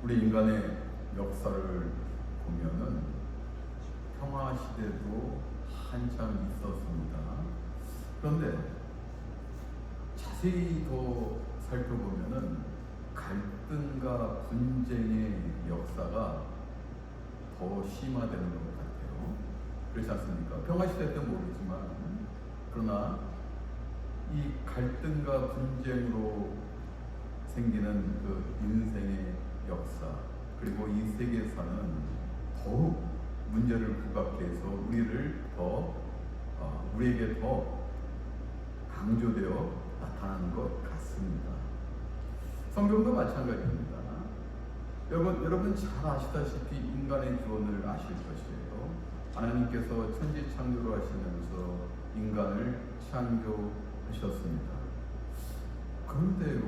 우리 인간의 역사를 보면은 평화 시대도 한참 있었습니다. 그런데 자세히 더 살펴보면은 갈등과 분쟁의 역사가 더 심화되는 것 같아요. 그렇지 않습니까? 평화 시대 때는 모르지만, 그러나 이 갈등과 분쟁으로 생기는 그 인생의 역사, 그리고 이 세계에서는 더욱 문제를 부각해서 우리에게 더 강조되어 나타나는 것 같습니다. 성경도 마찬가지입니다. 여러분 잘 아시다시피 인간의 기원을 아실 것이에요. 하나님께서 천지 창조를 하시면서 인간을 창조하셨습니다. 그런데요,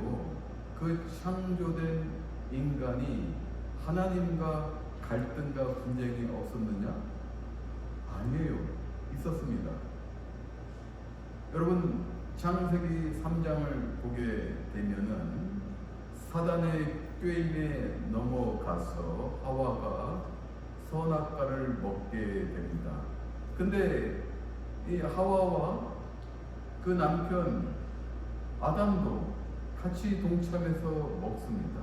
그 창조된 인간이 하나님과 갈등과 분쟁이 없었느냐? 아니에요. 있었습니다. 여러분, 창세기 3장을 보게 되면은 사단의 꾀임에 넘어가서 하와가 선악과를 먹게 됩니다. 근데 이 하와와 그 남편 아담도 같이 동참해서 먹습니다.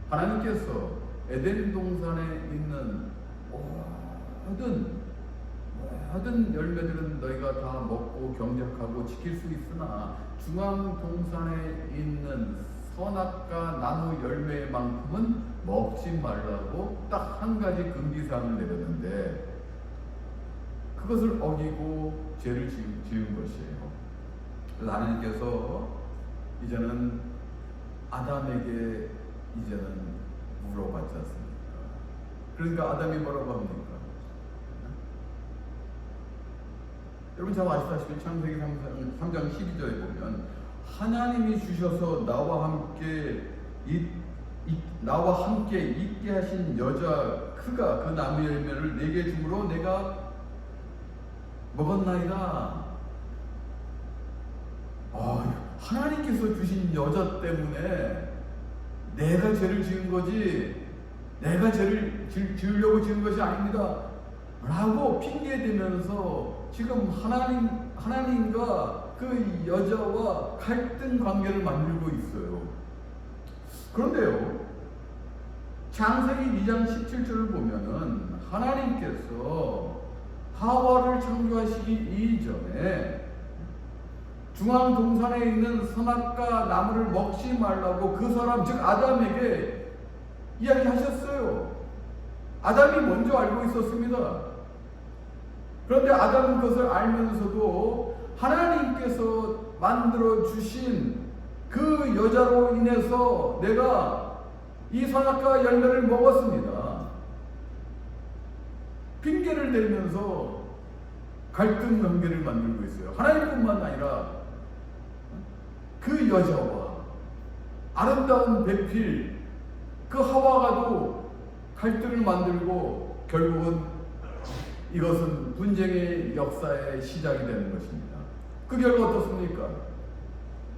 하나님께서 에덴 동산에 있는 모든 열매들은 너희가 다 먹고 경작하고 지킬 수 있으나 중앙 동산에 있는 선악과 나무 열매만큼은 먹지 말라고 딱 한 가지 금기사항을 내렸는데 그것을 어기고 죄를 지은 것이에요. 하나님께서 이제는 아담에게 물어봤지 않습니까? 그러니까 아담이 뭐라고 합니까? 여러분 잘 아시다시피 창세기 3장 12절에 보면 하나님이 주셔서 나와 함께 있게 하신 여자 그가 그 나무 열매를 내게 주므로 내가 먹었나이다. 하나님께서 주신 여자 때문에 내가 죄를 지은 거지 내가 죄를 지으려고 지은 것이 아닙니다 라고 핑계대면서 지금 하나님과 그 여자와 갈등 관계를 만들고 있어요. 그런데요, 창세기 2장 17절을 보면은 하나님께서 하와를 창조하시기 이전에 중앙 동산에 있는 선악과 나무를 먹지 말라고 그 사람 즉 아담에게 이야기하셨어요. 아담이 먼저 알고 있었습니다. 그런데 아담은 그것을 알면서도 하나님께서 만들어 주신 그 여자로 인해서 내가 이 선악과 열매를 먹었습니다. 핑계를 대면서 갈등 관계를 만들고 있어요. 하나님뿐만 아니라 그 여자와 아름다운 배필 그 하와가도 갈등을 만들고 결국은 이것은 분쟁의 역사의 시작이 되는 것입니다. 그 결과 어떻습니까?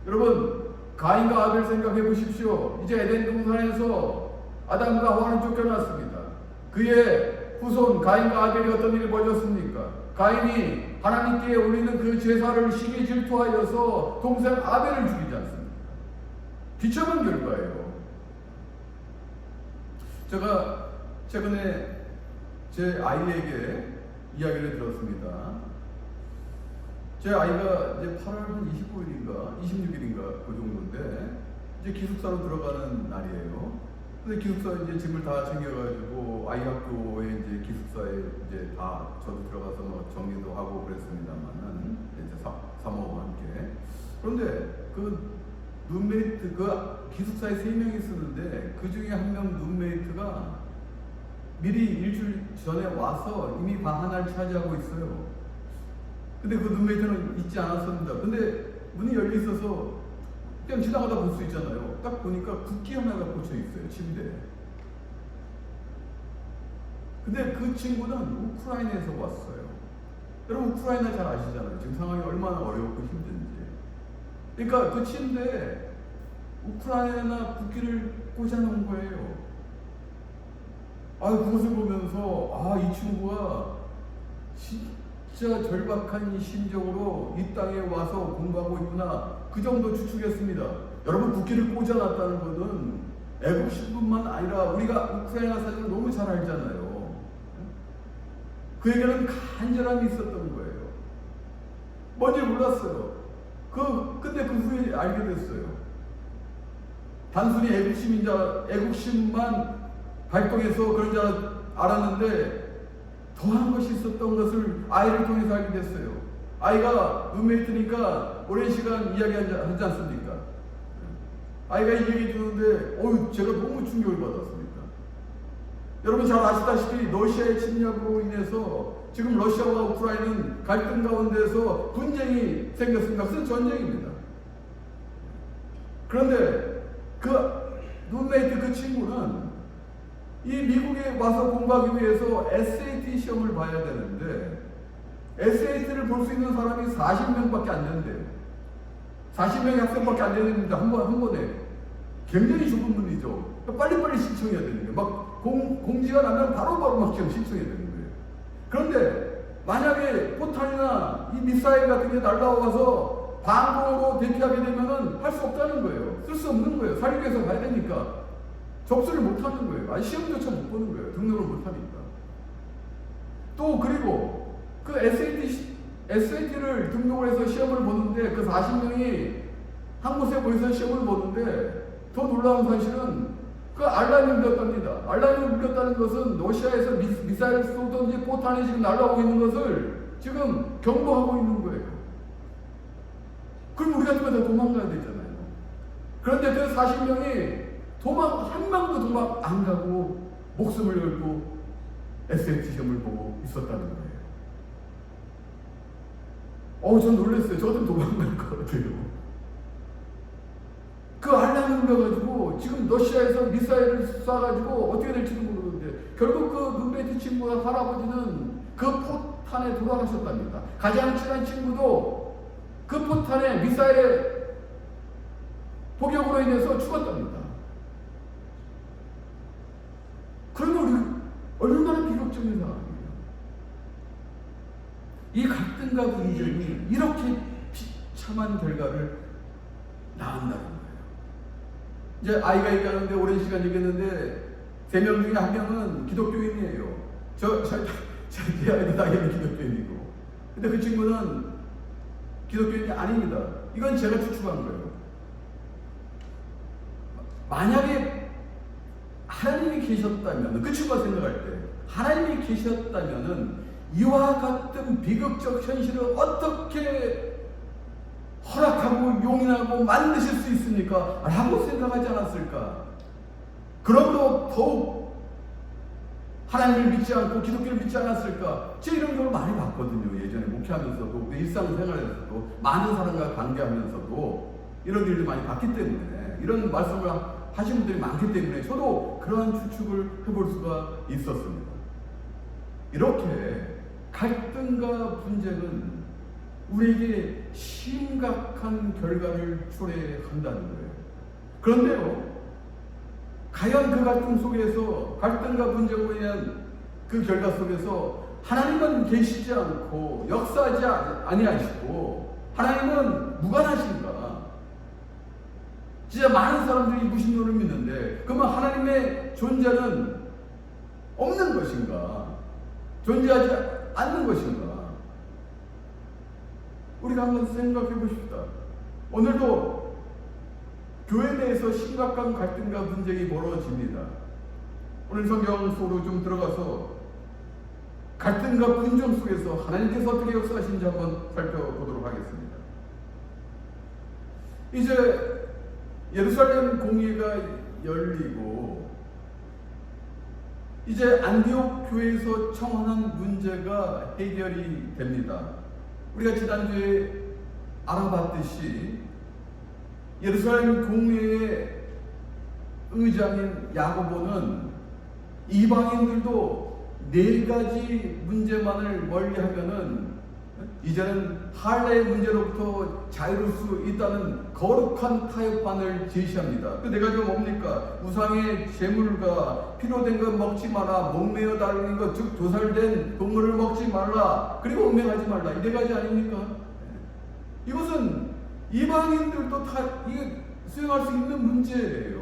여러분, 가인과 아벨 생각해 보십시오. 이제 에덴 동산에서 아담과 하와는 쫓겨났습니다. 그의 후손 가인과 아벨이 어떤 일이 벌어졌습니까? 가인이 하나님께 올리는 그 제사를 시기 질투하여서 동생 아벨을 죽이지 않습니까? 비참한 결과예요. 제가 최근에 제 아이에게 이야기를 들었습니다. 제 아이가 이제 8월 25일인가 26일인가 그 정도인데 이제 기숙사로 들어가는 날이에요. 근데 기숙사 이제 짐을 다 챙겨가지고 아이 학교에 이제 기숙사에 이제 다 저도 들어가서 뭐 정리도 하고 그랬습니다만은 이제 사모와 함께. 그런데 그 룸메이트 그 기숙사에 3명이 쓰는데 그 중에 한 명 룸메이트가 미리 일주일 전에 와서 이미 방 하나를 차지하고 있어요. 근데 그 룸메이트는 있지 않았습니다. 근데 문이 열려 있어서 그냥 지나가다 볼 수 있잖아요. 딱 보니까 국기 하나가 꽂혀 있어요, 침대에. 근데 그 친구는 우크라이나에서 왔어요. 여러분 우크라이나 잘 아시잖아요. 지금 상황이 얼마나 어렵고 힘든지. 그러니까 그 침대에 우크라이나 국기를 꽂아놓은 거예요. 그것을 보면서 이 친구가 진짜 절박한 심정으로 이 땅에 와서 공부하고 있구나, 그 정도 추측했습니다. 여러분, 국기를 꽂아놨다는 것은 애국 신분만 아니라 우리가 우크라이나 사정을 너무 잘 알잖아요. 그에게는 간절함이 있었던 거예요. 뭔지 몰랐어요. 근데 그 후에 알게 됐어요. 단순히 애국심만 발동해서 그런 줄 알았는데 더한 것이 있었던 것을 아이를 통해서 알게 됐어요. 아이가 룸메이트니까 오랜 시간 이야기하지 않습니까? 아이가 이 얘기 듣는데 제가 너무 충격을 받았습니다. 여러분 잘 아시다시피 러시아의 침략으로 인해서 지금 러시아와 우크라이나는 갈등 가운데서 분쟁이 생겼습니다. 그것은 전쟁입니다. 그런데 그 룸메이트 그 친구는 이 미국에 와서 공부하기 위해서 SAT 시험을 봐야 되는데 SAT를 볼 수 있는 사람이 40명밖에 안 된대요. 40명의 학생밖에 안 되는데 한 번에 굉장히 좁은 문이죠. 빨리빨리 신청해야 되는 거예요. 막 공지가 나면 바로바로 막 신청해야 되는 거예요. 그런데 만약에 포탄이나 이 미사일 같은 게 날라와서 방공으로 대피하게 되면은 할 수 없다는 거예요. 쓸 수 없는 거예요. 살기 위해서 가야 되니까 접수를 못 하는 거예요. 시험조차 못 보는 거예요. 등록을 못 하니까. 또 그리고 그 SAT를 등록을 해서 시험을 보는데 그 40명이 한 곳에 모여서 시험을 보는데 더 놀라운 사실은 그 알람이 울렸답니다. 알람이 울렸다는 것은 러시아에서 미사일을 쏘든지 포탄이 지금 날아오고 있는 것을 지금 경보하고 있는 거예요. 그럼 우리 같은 거 다 도망가야 되잖아요. 그런데 그 40명이 한 명도 도망 안 가고 목숨을 걸고 SAT 시험을 보고 있었다는 거예요. 전 놀랐어요. 저도 도망갈 것 같아요. 그 알람이 울려가지고 지금 러시아에서 미사일을 쏴가지고 어떻게 될지도 모르는데 결국 그 룸메이트 친구와 할아버지는 그 포탄에 돌아가셨답니다. 가장 친한 친구도 그 포탄에 미사일의 폭격으로 인해서 죽었답니다. 그러면 우리 얼마나 비극적인 상황이에요. 이 갈등과 분쟁이 이렇게 비참한 결과를 낳는다는 거예요. 이제 아이가 얘기하는데 오랜 시간 얘기했는데 3명 중에 1명은 기독교인이에요. 제 아이도 당연히 기독교인이고. 근데 그 친구는 기독교인이 아닙니다. 이건 제가 추측한 거예요. 만약에 하나님이 계셨다면, 그 친구가 생각할 때 하나님이 계셨다면은 이와 같은 비극적 현실을 어떻게 허락하고 용인하고 만드실 수 있습니까? 라고 생각하지 않았을까? 그러므로 더욱 하나님을 믿지 않고 기독교를 믿지 않았을까? 제 이런 경우를 많이 봤거든요. 예전에 목회하면서도 일상생활에서도 많은 사람과 관계하면서도 이런 일을 많이 봤기 때문에, 이런 말씀을 하신 분들이 많기 때문에 저도 그러한 추측을 해볼 수가 있었습니다. 이렇게 갈등과 분쟁은 우리에게 심각한 결과를 초래한다는 거예요. 그런데요, 과연 그 갈등 속에서, 갈등과 분쟁으로 인한 그 결과 속에서 하나님은 계시지 않고 역사하지 아니하시고 하나님은 무관하신가? 진짜 많은 사람들이 무신론을 믿는데 그러면 하나님의 존재는 없는 것인가? 존재하지 않는 것인가? 우리가 한번 생각해 보십시다. 오늘도 교회 내에서 심각한 갈등과 분쟁이 벌어집니다. 오늘 성경 속으로 좀 들어가서 갈등과 분쟁 속에서 하나님께서 어떻게 역사하시는지 한번 살펴보도록 하겠습니다. 이제 예루살렘 공회가 열리고 이제 안디옥 교회에서 청하는 문제가 해결이 됩니다. 우리가 지난주에 알아봤듯이 예루살렘 공회의 의장인 야고보는 이방인들도 4가지 문제만을 멀리하면은 이제는 할례의 문제로부터 자유로울 수 있다는 거룩한 타협관을 제시합니다. 그 네 가지가 뭡니까? 우상의 제물과 필요된 것 먹지 마라, 목매어 다루는 것, 즉 도살된 동물을 먹지 말라, 그리고 음행하지 말라. 이 네 가지 아닙니까? 이것은 이방인들도 다 수행할 수 있는 문제예요.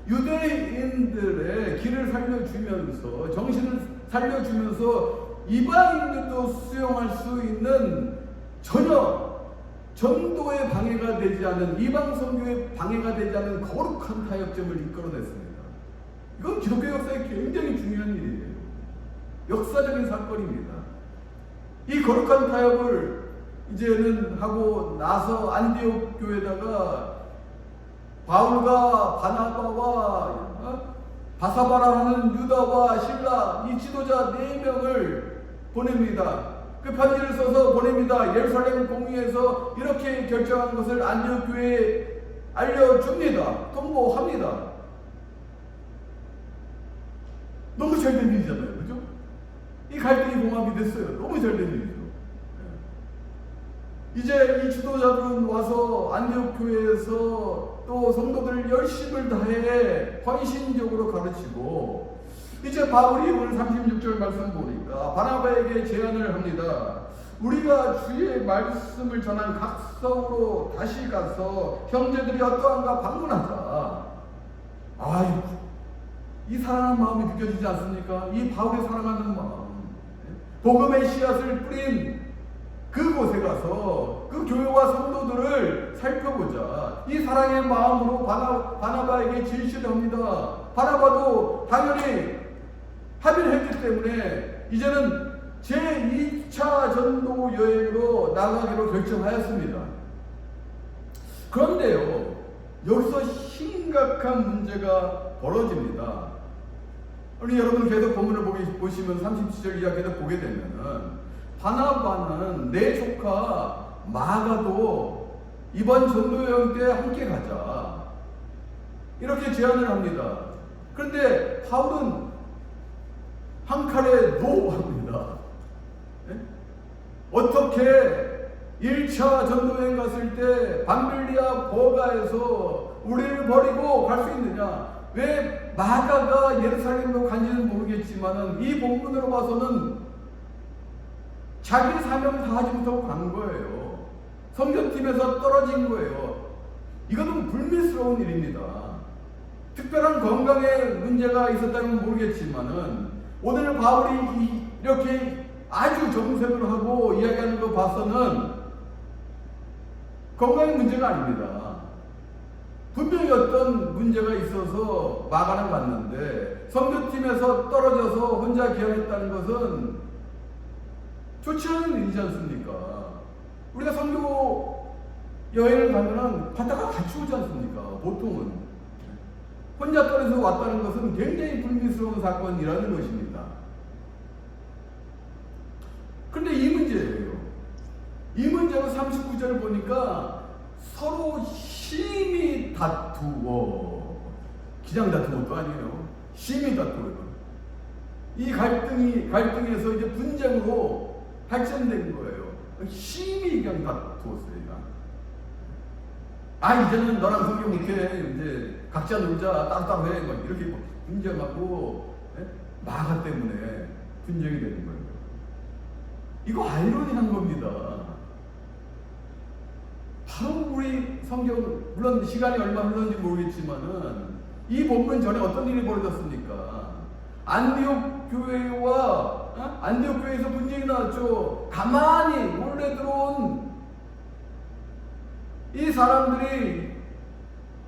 유대인들의 길을 살려주면서, 정신을 살려주면서 이방인들도 수용할 수 있는, 전혀 전도의 방해가 되지 않은, 이방 선교의 방해가 되지 않은 거룩한 타협점을 이끌어냈습니다. 이건 기독교 역사에 굉장히 중요한 일이에요. 역사적인 사건입니다. 이 거룩한 타협을 이제는 하고 나서 안디옥 교회에다가 바울과 바나바와 바사바라하는 유다와 실라, 이 지도자 4명을 보냅니다. 그 편지를 써서 보냅니다. 예루살렘 공의에서 이렇게 결정한 것을 안디옥 교회에 알려줍니다. 통보합니다. 너무 잘된 일이잖아요. 그죠? 이 갈등이 봉합이 됐어요. 너무 잘된 일이죠. 이제 이 지도자들은 와서 안디옥 교회에서 또 성도들 열심을 다해 헌신적으로 가르치고, 이제 바울이 오늘 36절 말씀 보니까 바나바에게 제안을 합니다. 우리가 주의 말씀을 전한 각 성으로 다시 가서 형제들이 어떠한가 방문하자. 아이고, 이 사랑하는 마음이 느껴지지 않습니까? 이 바울의 사랑하는 마음, 복음의 씨앗을 뿌린 그곳에 가서 그 교회와 성도들을 살펴보자. 이 사랑의 마음으로 바나바에게 제시를 합니다. 바나바도 당연히 합의를 했기 때문에 이제는 제2차 전도 여행으로 나가기로 결정하였습니다. 그런데요, 여기서 심각한 문제가 벌어집니다. 우리 여러분 계속 본문을 보시면 37절 이하 계속 보게 되면은, 바나바는 내 조카 마가도 이번 전도여행 때 함께 가자, 이렇게 제안을 합니다. 그런데 바울은 한 칼에 노 합니다. 어떻게 1차 전도여행 갔을 때 밤빌리아 버가에서 우리를 버리고 갈 수 있느냐? 왜 마가가 예루살렘으로 간지는 모르겠지만은 이 본문으로 봐서는 자기 사명을 다하지 못하고 간 거예요. 선교팀에서 떨어진 거예요. 이것은 불미스러운 일입니다. 특별한 건강에 문제가 있었다면 모르겠지만은 오늘 바울이 이렇게 아주 정색을 하고 이야기하는 거 봐서는 건강의 문제가 아닙니다. 분명히 어떤 문제가 있어서 마가는 갔는데 선교팀에서 떨어져서 혼자 기여했다는 것은 좋지 않은 일이지 않습니까? 우리가 선교 여행을 가면은 갔다가 같이 오지 않습니까? 보통은 혼자 떨어져서 왔다는 것은 굉장히 불미스러운 사건이라는 것입니다. 그런데 이 문제예요. 이 문제가 39절 보니까 서로 심히 다투어, 그냥 다투는 것도 아니에요. 심히 다투어요. 이 갈등에서 이제 분쟁으로 발전된 거예요. 심히 그냥 다투었어요. 이제는 너랑 성경 못해. 이제 각자 놀자. 따로따로 해. 막 이렇게 분쟁하고, 마가 때문에 분쟁이 되는 거예요. 이거 아이러니한 겁니다. 바로 우리 성경, 물론 시간이 얼마 흘렀는지 모르겠지만은 이 본문 전에 어떤 일이 벌어졌습니까? 안디옥 교회에서 분쟁이 나왔죠. 가만히 몰래 들어온 이 사람들이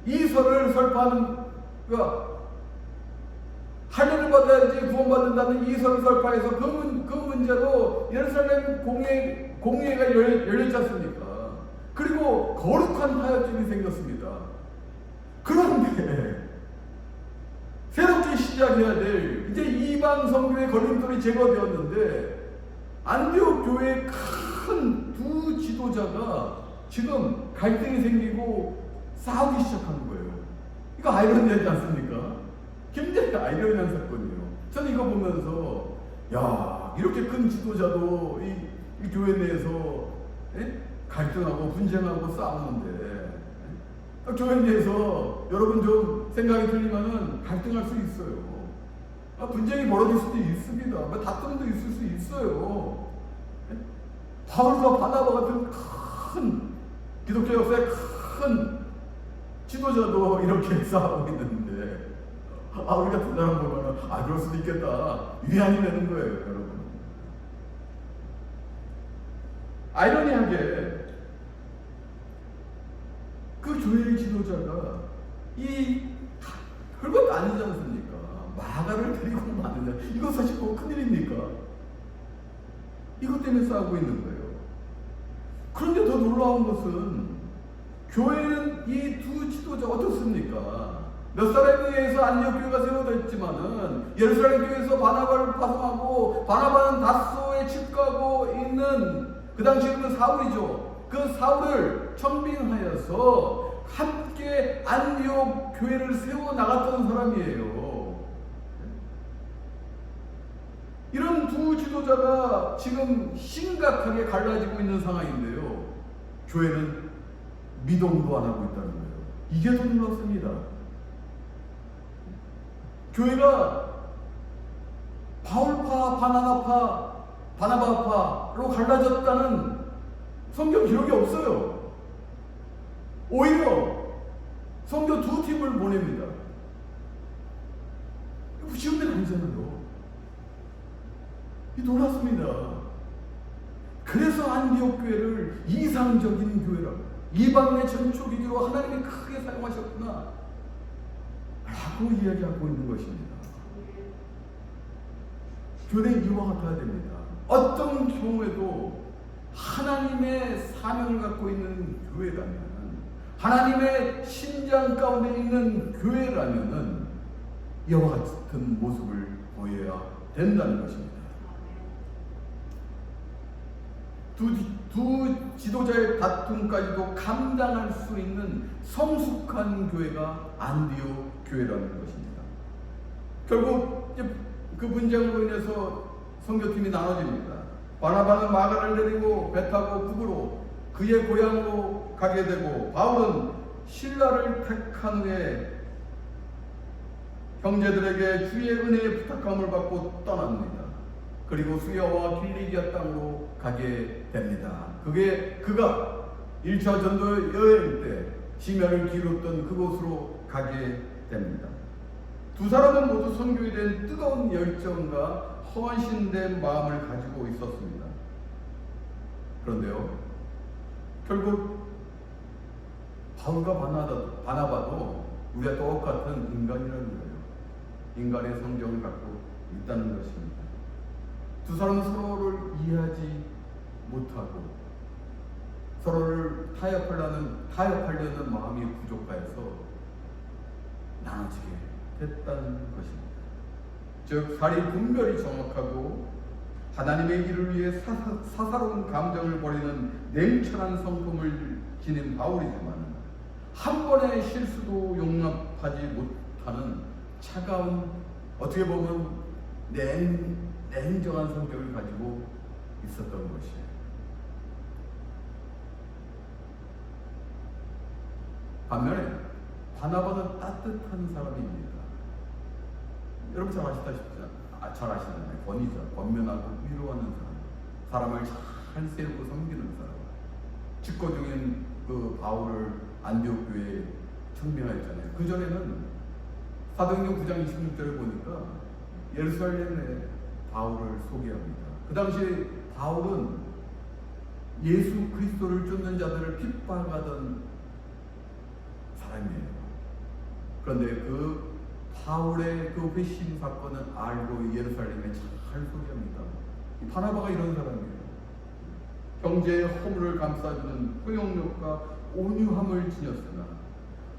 이설을 설파하는, 할례를 받아야지 구원받는다는 이설을 설파해서 그 문제로 예루살렘 공회가 열렸지 않습니까? 그리고 거룩한 타협점이 생겼습니다. 그런데 새롭게 시작해야 될 이제 이방 선교의 걸림돌이 제거되었는데 안디옥 교회의 큰 두 지도자가 지금 갈등이 생기고 싸우기 시작하는 거예요. 이거 아이러니하지 않습니까? 굉장히 아이러니한 사건이에요. 저는 이거 보면서 이렇게 큰 지도자도 이 교회 내에서 갈등하고 분쟁하고 싸우는데 교회 내에서 여러분 좀 생각이 틀리면은 갈등할 수 있어요. 분쟁이 벌어질 수도 있습니다. 다툼도 있을 수 있어요. 바울과 바나바 같은 큰 기독교 역사의 큰 지도자도 이렇게 싸우고 있는데 우리 같은 사람 보면은 그럴 수도 있겠다 위안이 되는 거예요, 여러분. 아이러니하게 그 교회의 지도자가 별것도 아니지 않습니까? 마가를 데리고 마느냐, 이거 사실 뭐 큰일입니까? 이것 때문에 싸우고 있는 거예요. 그런데 더 놀라운 것은 교회는 이 두 지도자 어떻습니까? 몇 사람에 의해서 안디옥 교회가 세워졌지만은 예루살렘 교회에서 바나바를 파송하고, 바나바는 다소에 집가고 있는 그 당시에는 사울이죠. 그 사울을 청빙하여서 함께 안디옥 교회를 세워 나갔던 사람이에요. 이런 두 지도자가 지금 심각하게 갈라지고 있는 상황인데요, 교회는 미동도 안 하고 있다는 거예요. 이게 더 놀랍습니다. 교회가 바울파, 바나바파로 갈라졌다는 성경 기록이 없어요. 오히려 성경 두 팀을 보냅니다. 쉬운 데 아니잖아요. 놀랐습니다. 그래서 안디옥 교회를 이상적인 교회라고, 이방인의 전초기지로 하나님이 크게 사용하셨구나 라고 이야기하고 있는 것입니다. 교회는 이와 같아야 됩니다. 어떤 경우에도 하나님의 사명을 갖고 있는 교회라면, 하나님의 심장 가운데 있는 교회라면 이와 같은 모습을 보여야 된다는 것입니다. 두 지도자의 다툼까지도 감당할 수 있는 성숙한 교회가 안디옥 교회라는 것입니다. 결국 그 분쟁으로 인해서 선교팀이 나눠집니다. 바나바는 마가를 데리고 배 타고 북으로 그의 고향으로 가게 되고, 바울은 신라를 택한 후에 형제들에게 주의 은혜의 부탁함을 받고 떠납니다. 그리고 수야와 길리기아 땅으로 가게 됩니다. 그가 1차 전도 여행 때 심혈을 기울였던 그곳으로 가게 됩니다. 두 사람은 모두 선교에 대한 뜨거운 열정과 헌신된 마음을 가지고 있었습니다. 그런데요, 결국 바울과 바나바도 우리가 똑같은 인간이라는 거예요. 인간의 성정을 갖고 있다는 것입니다. 두 사람은 서로를 이해하지 못하고 서로를 타협하려는 마음이 부족하여서 나눠지게 됐다는 것입니다. 즉, 살이 분별이 정확하고 하나님의 일을 위해 사사로운 감정을 버리는 냉철한 성품을 지닌 바울이지만 한 번의 실수도 용납하지 못하는 차가운, 어떻게 보면 냉정한 성격을 가지고 있었던 것이에요. 반면에 바나바는 따뜻한 사람입니다. 여러분 잘 아시잖아요. 권면하고 위로하는 사람, 사람을 잘 세우고 섬기는 사람. 집거 중인 그 바울을 안디옥 교회에 청빙하였잖아요. 그 전에는 사도행전 9장 26절을 보니까 예루살렘에 바울을 소개합니다. 그 당시 바울은 예수 그리스도를 쫓는 자들을 핍박하던 사람이에요. 그런데 그 바울의 그 회심 사건을 알고 예루살렘에 잘 소개합니다. 이 바나바가 이런 사람이에요. 형제의 허물을 감싸주는 포용력과 온유함을 지녔으나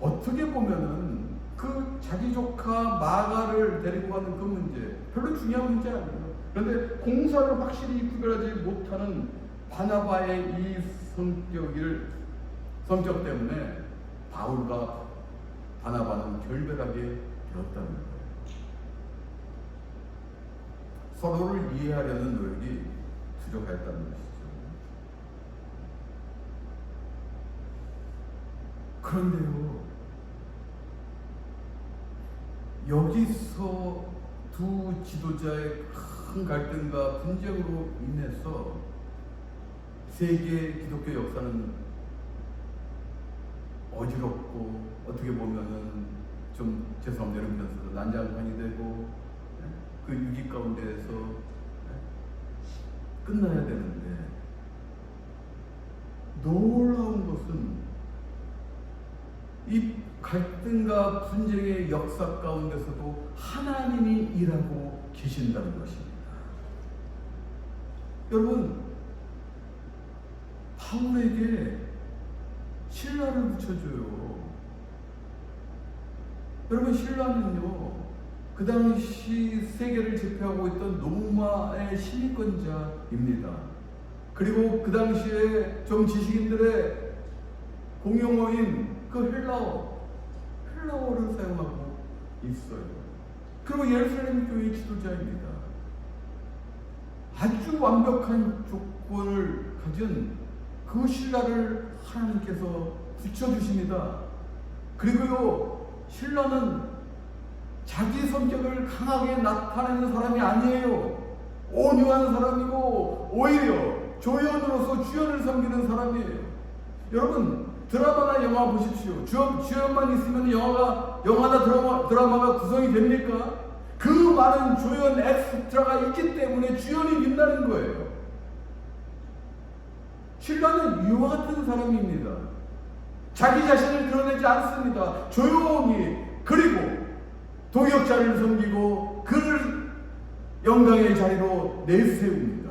어떻게 보면은 그 자기 조카 마가를 데리고 가는 그 문제 별로 중요한 문제 아니에요. 그런데 공사를 확실히 구별하지 못하는 바나바의 이 성격 때문에 바울과 바나바는 결별하게 되었다는 거예요. 서로를 이해하려는 노력이 부족했다는 것이죠. 그런데요, 여기서 두 지도자의 큰 갈등과 분쟁으로 인해서 세계 기독교 역사는 어지럽고 어떻게 보면은 좀 죄송합니다 여러분들도 난장판이 되고 그 위기 가운데에서 끝나야 되는데, 놀라운 것은 이 갈등과 분쟁의 역사 가운데서도 하나님이 일하고 계신다는 것입니다. 여러분, 바울에게 신라를 붙여줘요. 여러분, 신라는요, 그 당시 세계를 제패하고 있던 로마의 시민권자입니다. 그리고 그 당시에 좀 지식인들의 공용어인 그 헬라어를 사용하고 있어요. 그리고 예루살렘 교회 지도자입니다. 아주 완벽한 조건을 가진 그 신라를 하나님께서 붙여주십니다. 그리고요, 신라는 자기 성격을 강하게 나타내는 사람이 아니에요. 온유한 사람이고 오히려 조연으로서 주연을 섬기는 사람이에요. 여러분, 드라마나 영화 보십시오. 주연만 있으면 영화나 드라마가 구성이 됩니까? 그 많은 조연 엑스트라가 있기 때문에 주연이 빛나는 거예요. 신라는 이와 같은 사람입니다. 자기 자신을 드러내지 않습니다. 조용히, 그리고 동역자를 섬기고 그를 영광의 자리로 내세웁니다.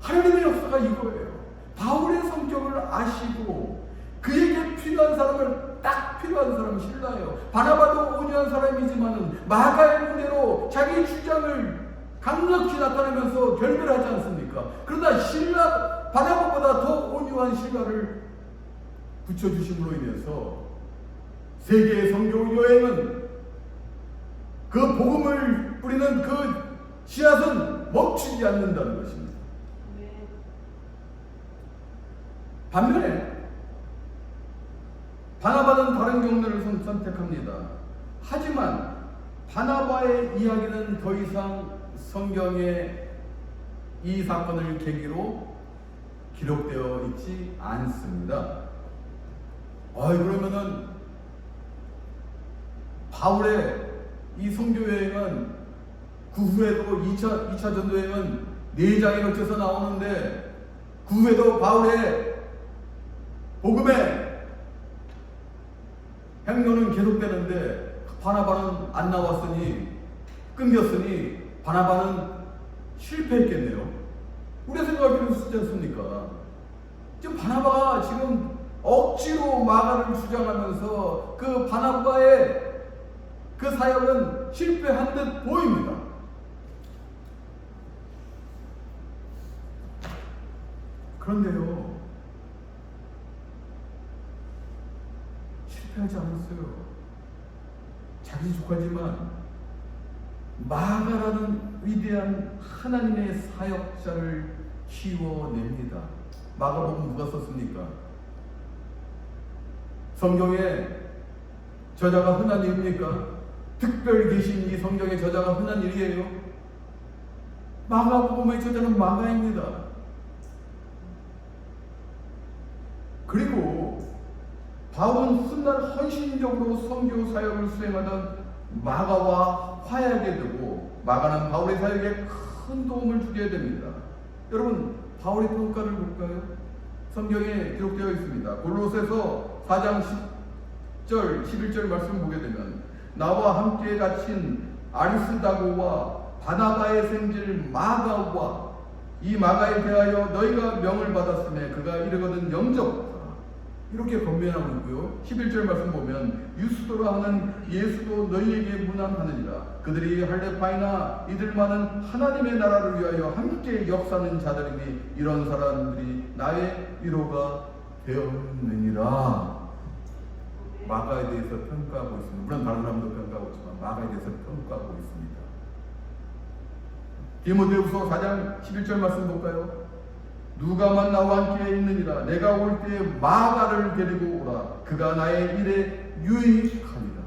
하나님의 역사가 이거예요. 바울의 성격을 아시고 그에게 필요한 사람을 딱 필요한 사람은 신라예요. 바나바도 온유한 사람이지만은 마가의 문제로 자기 주장을 강력히 나타내면서 결별하지 않습니까? 그러나 바나바보다 더 온유한 신라를 붙여주심으로 인해서 세계의 선교 여행은 그 복음을 뿌리는 그 씨앗은 멈추지 않는다는 것입니다. 반면에 바나바는 다른 경로를 선택합니다. 하지만 바나바의 이야기는 더 이상 성경에 이 사건을 계기로 기록되어 있지 않습니다. 그러면은 바울의 이 선교여행은 그 후에도 2차 전도여행은 4장에 걸쳐서 나오는데 그 후에도 바울의 복음의 행로는 계속되는데 바나바는 안 나왔으니, 끊겼으니 바나바는 실패했겠네요. 우리가 생각할 필요 없지 않습니까? 지금 바나바가 지금 억지로 마가를 주장하면서 그 바나바의 그 사역은 실패한 듯 보입니다. 그런데요, 실패하지 않았어요. 자기 조카지만 마가라는 위대한 하나님의 사역자를 키워냅니다. 마가복음 누가 썼습니까? 성경에 저자가 흔한 일입니까? 특별히 계신 이 성경의 저자가 흔한 일이에요. 마가복음의 저자는 마가입니다. 그리고 바울은 훗날 헌신적으로 선교 사역을 수행하던 마가와 화해하게 되고, 마가는 바울의 사역에 큰 도움을 주게 됩니다. 여러분, 바울의 평가를 볼까요? 성경에 기록되어 있습니다. 골로새서 4장 10절 11절 말씀 보게 되면, 나와 함께 갇힌 아리스다고와 바나바의 생질 마가와 이 마가에 대하여 너희가 명을 받았음에 그가 이르거든 영접하라, 이렇게 권면하고 있고요. 11절 말씀 보면 유스도라 하는 예수도 너희에게 문안하느니라. 그들이 할레파이나 이들만은 하나님의 나라를 위하여 함께 역사하는 자들이니 이런 사람들이 나의 위로가 되었느니라. 마가에 대해서 평가하고 있습니다. 물론 다른 사람도 평가하고 있지만 마가에 대해서 평가하고 있습니다. 디모데후서 4장 11절 말씀 볼까요? 누가만 나와 함께 있느니라. 내가 올 때에 마가를 데리고 오라. 그가 나의 일에 유익하니라.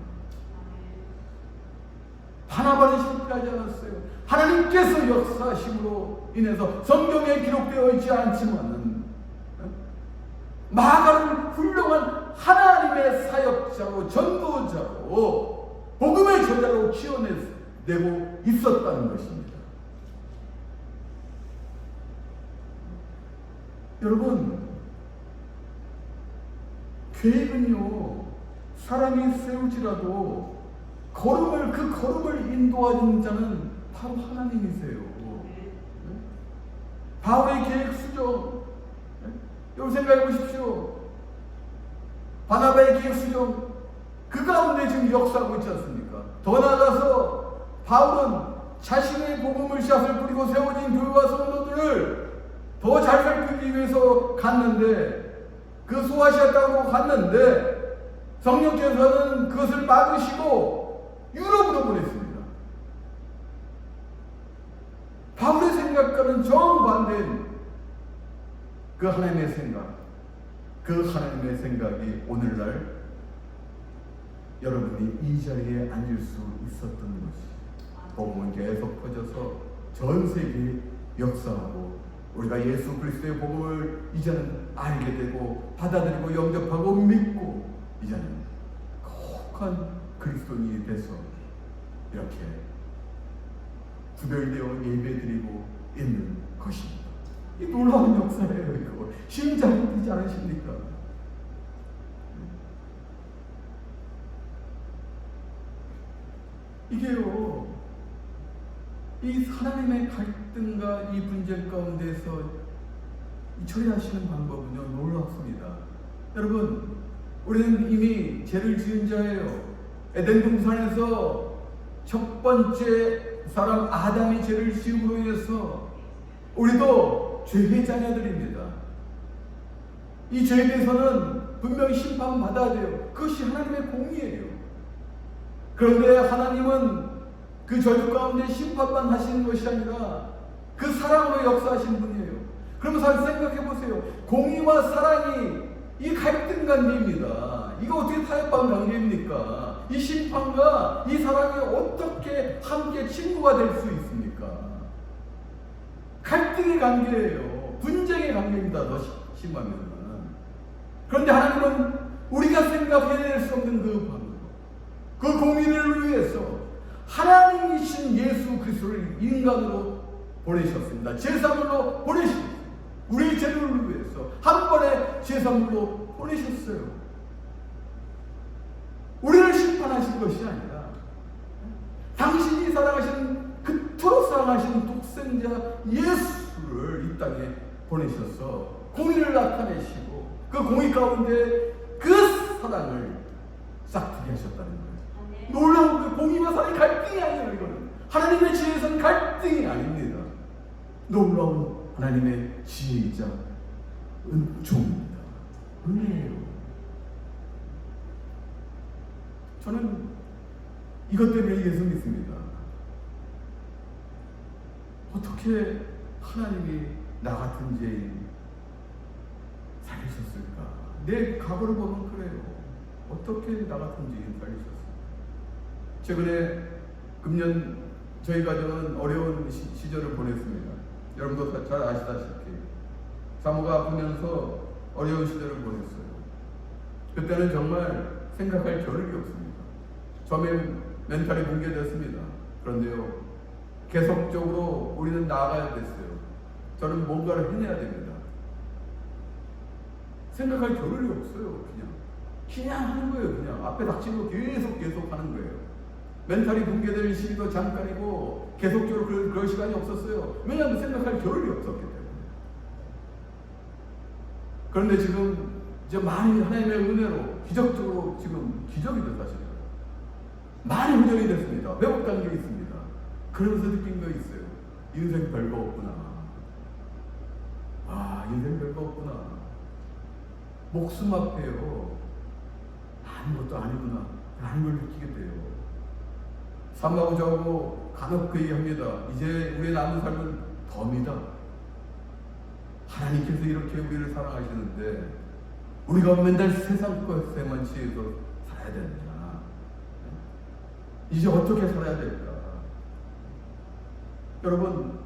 바나바는 실패하지 않았어요. 하나님께서 역사하심으로 인해서 성경에 기록되어 있지 않지만은 마가는 훌륭한 하나님의 사역자로 전도자로 복음의 저자로 키워내고 있었다는 것입니다. 여러분, 계획은요, 사람이 세울지라도 그 걸음을 인도하는 자는 바로 하나님이세요. 바울의 계획 수정, 여러분 생각해 보십시오. 바나바의 계획 수정, 그 가운데 지금 역사하고 있지 않습니까? 더 나아가서 바울은 자신의 복음을 씨앗을 뿌리고 세워진 교회와 성도들을 더 잘 살피기 위해서 갔는데, 그 소아시아 땅으로 갔는데 성령께서는 그것을 막으시고 유럽으로 보냈습니다. 바울의 생각과는 정반대인 그 하나님의 생각, 그 하나님의 생각이 오늘날 여러분이 이 자리에 앉을 수 있었던 것이, 복음은 계속 퍼져서 전 세계에 역사하고 우리가 예수 그리스도의 복음을 이제는 알게 되고 받아들이고 영접하고 믿고 이제는 거룩한 그리스도인이 돼서 이렇게 구별되어 예배드리고 있는 것입니다. 이 놀라운 역사예요. 이거 심장이 뛰지 않으십니까? 이게요, 이 하나님의 갈등과 이 분쟁 가운데서 처리하시는 방법은요, 놀랍습니다. 여러분, 우리는 이미 죄를 지은 자예요. 에덴 동산에서 첫 번째 사람 아담이 죄를 지음으로 인해서 우리도 죄의 자녀들입니다. 이 죄에 대해서는 분명히 심판받아야 돼요. 그것이 하나님의 공의예요. 그런데 하나님은 그 저주 가운데 심판만 하시는 것이 아니라 그 사랑으로 역사하시는 분이에요. 그러면서 생각해 보세요. 공의와 사랑이 이 갈등 관계입니다. 이거 어떻게 타협한 관계입니까? 이 심판과 이 사랑이 어떻게 함께 친구가 될 수 있습니까? 갈등의 관계예요. 분쟁의 관계입니다. 더 심하면. 그런데 하나님은 우리가 생각해낼 수 없는 그 방법, 그 공의를 위해서 하나님이신 예수 그리스도를 인간으로 보내셨습니다. 제사물로 보내셨습니다. 우리의 죄를 위해서 한 번에 제사물로 보내셨어요. 우리를 심판하신 것이 아니라 당신이 사랑하신, 그토록 사랑하신 독생자 예수를 이 땅에 보내셔서 공의를 나타내시고 그 공의 가운데 그 사랑을 싹트게 하셨다는 거예요. 놀라운 그 공의와 사랑의 갈등이 아니에요. 이거는 하나님의 지혜에서는 갈등이 아닙니다. 놀라운 하나님의 지혜이자 은총입니다. 은혜예요. 저는 이것 때문에 예수 믿습니다. 어떻게 하나님이 나 같은 죄인 살리셨을까? 내 과거를 보면 그래요. 어떻게 나 같은 죄인 살리셨을까? 최근에 금년 저희 가정은 어려운 시절을 보냈습니다. 여러분도 잘 아시다시피 사모가 아프면서 어려운 시절을 보냈어요. 그때는 정말 생각할 겨를이 없습니다. 처음에 멘탈이 붕괴됐습니다. 그런데요, 계속적으로 우리는 나아가야 됐어요. 저는 뭔가를 해내야 됩니다. 생각할 겨를이 없어요. 그냥 하는 거예요. 그냥 앞에 닥친 거 계속 하는 거예요. 멘탈이 붕괴될 시기도 잠깐이고 계속적으로 그럴 시간이 없었어요. 왜냐하면 생각할 겨를이 없었기 때문에. 그런데 지금 이제 많이 하나님의 은혜로 기적적으로 지금 기적이죠, 사실은. 많이 훈련이 됐습니다. 회복 단계에 있습니다. 그러면서 느낀 거 있어요. 인생 별거 없구나. 아, 인생 별거 없구나. 목숨 앞에요. 아무것도 아니구나. 라는 걸 느끼게 돼요. 삼하고 저하고 간혹 그 얘기합니다. 이제 우리의 남은 삶은 덤이다. 하나님께서 이렇게 우리를 사랑하시는데 우리가 맨날 세상 것에만 취해서 살아야 되느냐? 이제 어떻게 살아야 될까? 여러분,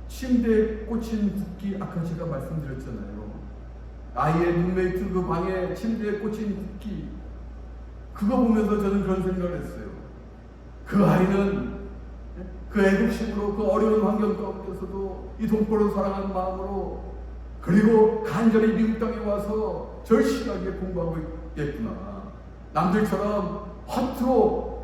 침대에 꽂힌 국기, 아까 제가 말씀드렸잖아요. 아이의 룸메이트 그 방에 침대에 꽂힌 국기, 그거 보면서 저는 그런 생각을 했어요. 그 아이는 그 애국심으로 그 어려운 환경 가운데서도 이 동포를 사랑하는 마음으로, 그리고 간절히 미국 땅에 와서 절실하게 공부하고 있겠구나. 남들처럼 허투루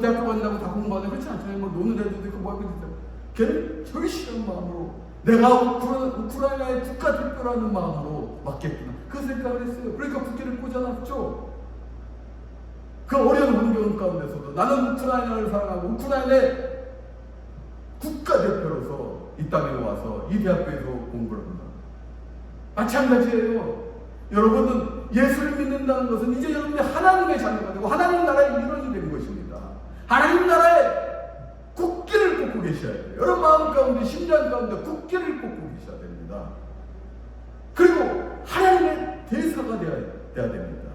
대학교 간다고 다 공부하는 그렇지 않잖아요. 노는 애들도 있고 뭐 하고 있잖아요. 걔는 절실한 마음으로 내가 우크라이나의 국가대표라는 마음으로 맡겠구나. 그 생각을 했어요. 그러니까 국기를 꽂아놨죠. 그 어려운 환경 가운데서도 나는 우크라이나를 사랑하고 우크라이나의 국가대표로서 이 땅에 와서 이 대학교에서 공부를 한다. 마찬가지예요. 여러분은 예수를 믿는다는 것은 이제 여러분이 하나님의 자녀가 되고 하나님 나라의 일원이 된 것입니다. 하나님 나라의 국기를 꽂고 계셔야 돼요. 여러분 마음 가운데, 심장 가운데 국기를 꽂고 계셔야 됩니다. 그리고 하나님의 대사가 되어야 됩니다.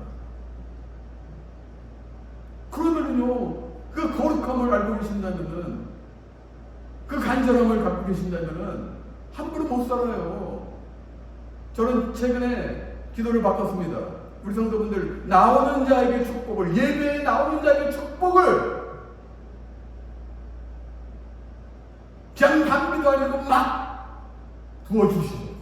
그러면은요, 그 거룩함을 알고 계신다면은, 그 간절함을 갖고 계신다면은 함부로 못 살아요. 저는 최근에 기도를 바꿨습니다. 우리 성도분들, 나오는 자에게 축복을, 예배에 나오는 자에게 축복을 그냥 담비도 아니고 막 부어주시옵소서.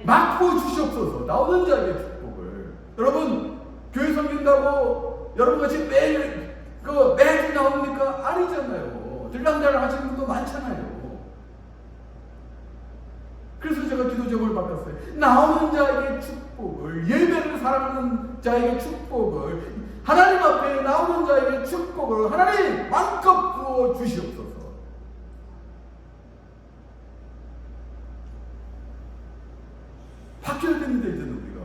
막 부어주시옵소서. 나오는 자에게 축복을. 여러분, 교회 섬긴다고 여러분같이 매주 나옵니까? 아니잖아요. 들랑달 하시는 분도 많잖아요. 그래서 제가 기도 제목을 바꿨어요. 나오는 자에게 축복을, 예배를 사랑하는 자에게 축복을, 하나님 앞에 나오는 자에게 축복을 하나님 마음껏 부어 주시옵소서. 바뀌어야 됩니다, 이제는 우리가.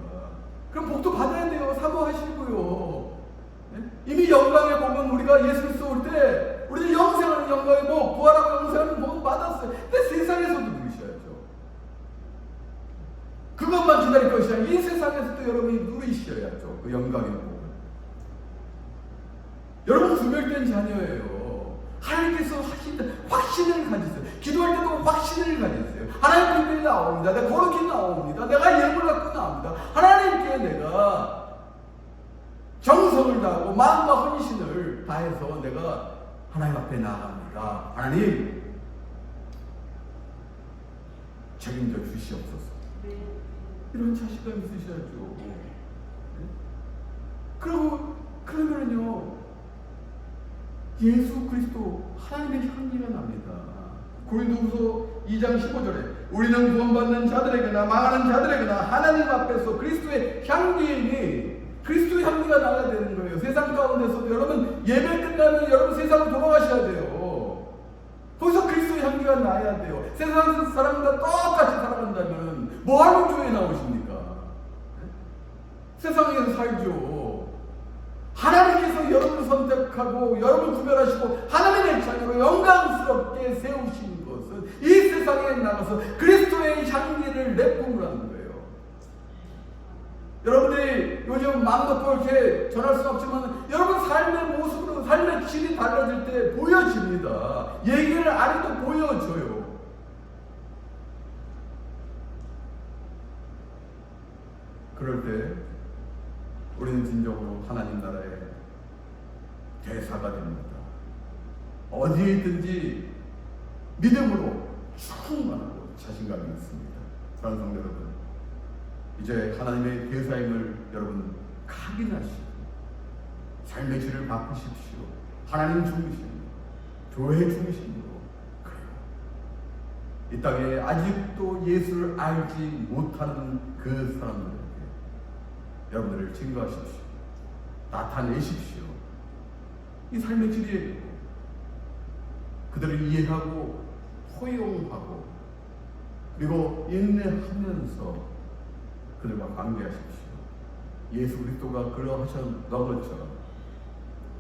그럼 복도 받아야 돼요. 사모하시고요. 이미 영광의 복은 우리가 예수를 쏠 때 우리는 영생하는 영광의 복, 부활하고 영생하는 복은 받았어요. 근데 세상에서도 누리셔야죠. 그것만 기다릴 것이 아니라 이 세상에서도 여러분이 누리셔야죠. 그 영광의 복을. 여러분 구별된 자녀예요. 하나님께서 확신을 가지세요. 기도할 때도 확신을 가지세요. 하나님 빛이 나옵니다. 내가 거룩히 나옵니다. 내가 예물 갖고 나옵니다. 하나님께 내가 정성을 다하고 마음과 헌신을 다해서 내가 하나님 앞에 나아갑니다. 하나님 책임져 주시옵소서. 이런 자신감이 있으셔야죠. 그러면은요, 예수 그리스도 하나님의 향기가 납니다. 고린도후서 2장 15절에 우리는 구원받는 자들에게나 망하는 자들에게나 하나님 앞에서 그리스도의 향기니, 그리스도의 향기가 나야 되는 거예요. 세상 가운데서도 여러분 예배 끝나면 여러분 세상으로 돌아가셔야 돼요. 거기서 그리스도의 향기가 나야 돼요. 세상 사람과 똑같이 살아간다면 뭐하러 교회에 나오십니까? 세상에서 살죠. 하나님께서 여러분을 선택하고 여러분을 구별하시고 하나님의 자녀로 영광스럽게 세우신 것은 이 세상에 나가서 그리스도의 향기를 내뿜으라는 거예요. 여러분들이 요즘 마음 놓고 이렇게 전할 수는 없지만 여러분 삶의 모습으로, 삶의 질이 달라질 때 보여집니다. 얘기를 안 해도 보여줘요. 그럴 때 우리는 진정으로 하나님 나라의 대사가 됩니다. 어디에 있든지 믿음으로 충만하고 자신감이 있습니다. 사랑하는 성도 여러분, 이제 하나님의 대사임을 여러분 각인하시고 삶의 질을 바꾸십시오. 하나님 중심으로, 교회 중심으로. 그래요. 이 땅에 아직도 예수를 알지 못하는 그 사람들에게 여러분들을 증거하십시오. 나타내십시오. 이 삶의 질이에요. 그들을 이해하고 포용하고 그리고 인내하면서 그들과 관계하십시오. 예수 그리스도가 그러하셨던 것처럼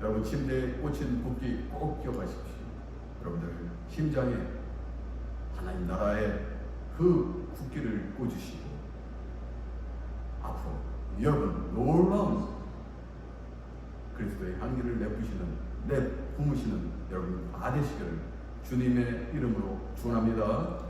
여러분 침대에 꽂힌 국기 꼭 기억하십시오. 여러분들 심장에 하나님 나라의 그 국기를 꽂으시고 앞으로 여러분 놀라운 그리스도의 향기를 내뿜으시는 여러분 다 되시기를 주님의 이름으로 축원합니다.